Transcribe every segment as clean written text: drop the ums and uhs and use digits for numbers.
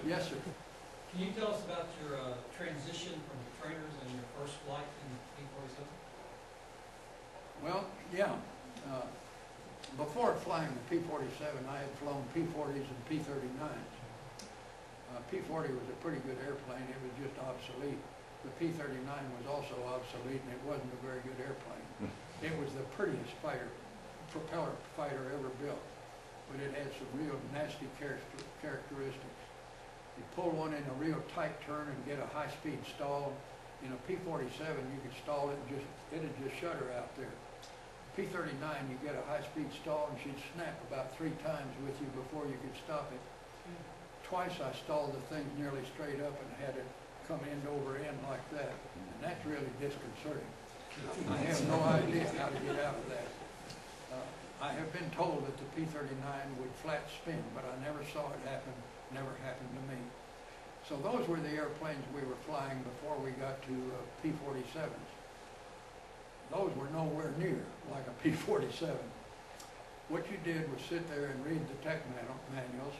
Yes, sir. Can you tell us about your transition from trainers and your first flight in P-47? Well, yeah. Before flying the P-47, I had flown P-40s and P-39s. P-40 was a pretty good airplane. It was just obsolete. The P-39 was also obsolete, and it wasn't a very good airplane. It was the prettiest propeller fighter ever built, but it had some real nasty characteristics. You pull one in a real tight turn and get a high-speed stall. In a P-47, you could stall it and it'd just shudder out there. P-39, you get a high-speed stall and she'd snap about 3 times with you before you could stop it. Twice I stalled the thing nearly straight up and had it come end over end like that, and that's really disconcerting. I have no idea how to get out of that. I have been told that the P-39 would flat spin, but I never saw it happen, never happened to me. So those were the airplanes we were flying before we got to P-47s. Those were nowhere near like a P-47. What you did was sit there and read the tech manuals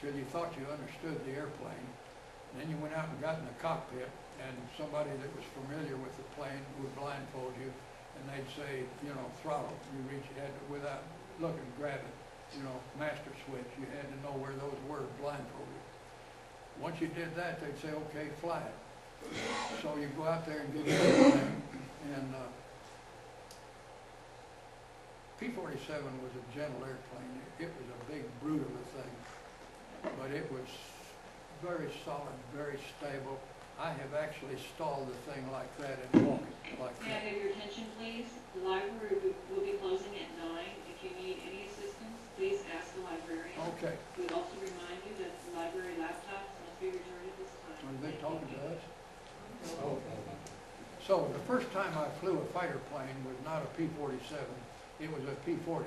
till you thought you understood the airplane. And then you went out and got in the cockpit, and somebody that was familiar with the plane would blindfold you, and they'd say, you know, throttle. You reach, you had to, without looking, grab it. You know, master switch. You had to know where those were blindfolded. Once you did that, they'd say, okay, fly it. So you go out there and get the airplane, and P-47 was a gentle airplane. It was a big brute of a thing, but it was very solid, very stable. I have actually stalled the thing like that and walked it like May I that. have your attention, please? The library will be closing at 9. If you need any assistance, please ask the librarian. Okay. We would also remind you that the library laptops must be returned at this time. Are they talking to us? Oh. So the first time I flew a fighter plane was not a P-47, it was a P-40.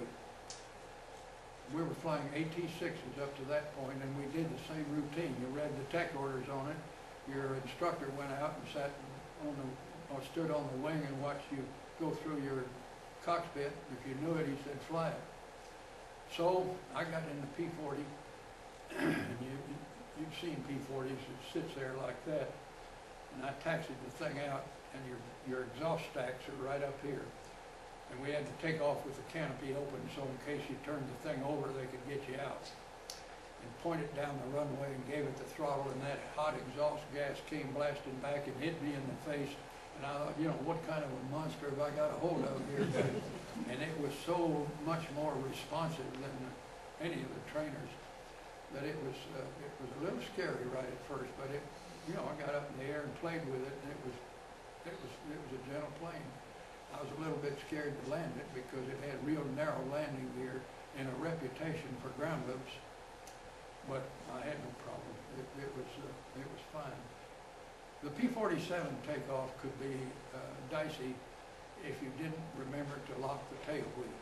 We were flying AT-6s up to that point, and we did the same routine. You read the tech orders on it. Your instructor went out and sat on the, or stood on the wing and watched you go through your cockpit. If you knew it, he said, fly it. So I got in the P-40, and you've seen P-40s, it sits there like that. And I taxied the thing out, and your exhaust stacks are right up here. And we had to take off with the canopy open, so in case you turned the thing over, they could get you out. And pointed down the runway and gave it the throttle, and that hot exhaust gas came blasting back and hit me in the face. And I thought, you know, what kind of a monster have I got a hold of here? And it was so much more responsive than any of the trainers that it was a little scary right at first, but it, you know, I got up in the air and played with it, and it was a gentle plane. I was a little bit scared to land it because it had real narrow landing gear and a reputation for ground loops, but I had no problem. It was fine. The P-47 takeoff could be dicey if you didn't remember to lock the tail wheel.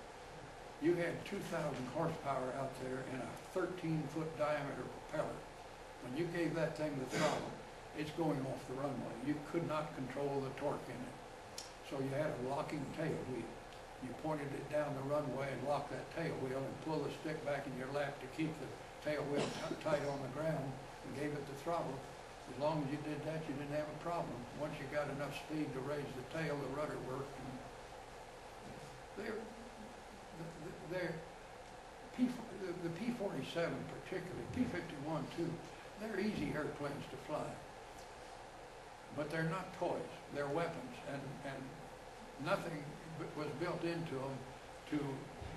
You had 2,000 horsepower out there and a 13-foot diameter propeller. When you gave that thing the throttle, it's going off the runway. You could not control the torque in it. So you had a locking tail wheel. You pointed it down the runway and locked that tail wheel and pulled the stick back in your lap to keep the tail wheel tight on the ground and gave it the throttle. As long as you did that, you didn't have a problem. Once you got enough speed to raise the tail, the rudder worked. And the P-47 particularly, P-51 too, they're easy airplanes to fly. But they're not toys, they're weapons, and nothing was built into them to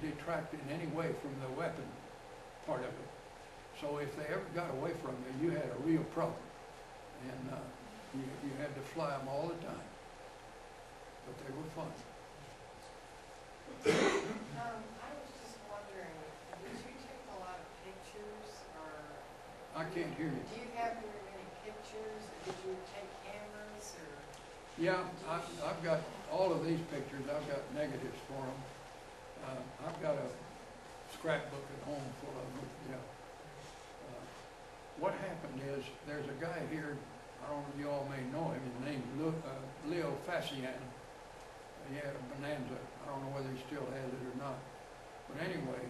detract in any way from the weapon part of it. So if they ever got away from you, you had a real problem. And you had to fly them all the time. But they were fun. I was just wondering, did you take a lot of pictures, or? I can't hear you. Do you have very many pictures, or did you take cameras, or? Yeah, I've got all of these pictures. I've got negatives for them. I've got a scrapbook at home full of them. Yeah. What happened is there's a guy here. I don't know if you all may know him. His name's Leo Fassian. He had a Bonanza. I don't know whether he still has it or not. But anyway,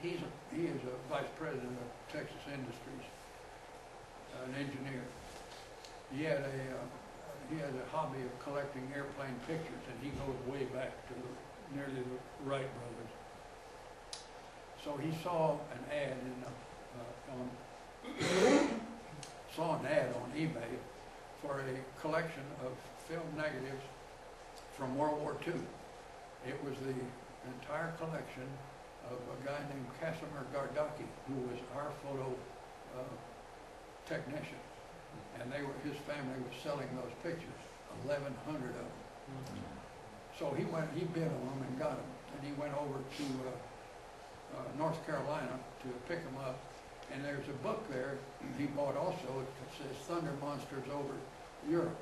he is a vice president of Texas Industries. an engineer. He had a hobby of collecting airplane pictures, and he goes way back to nearly the Wright brothers. So he saw an ad on eBay for a collection of film negatives from World War II. It was the entire collection of a guy named Casimir Gardaki, who was our photo technician. And his family was selling those pictures, 1,100 of them. So he bid on them and got them. And he went over to North Carolina to pick them up. And there's a book there he bought also. It says Thunder Monsters Over Europe,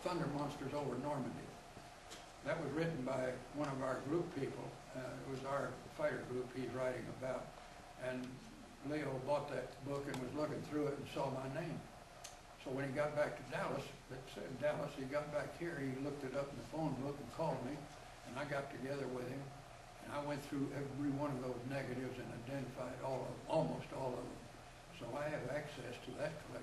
Thunder Monsters Over Normandy. That was written by one of our group people. It was our fighter group he's writing about. And Leo bought that book and was looking through it and saw my name. So when he got back to Dallas, it said Dallas, he got back here, he looked it up in the phone book and called me, and I got together with him, and I went through every one of those negatives and identified almost all of them. So I have access to that collection.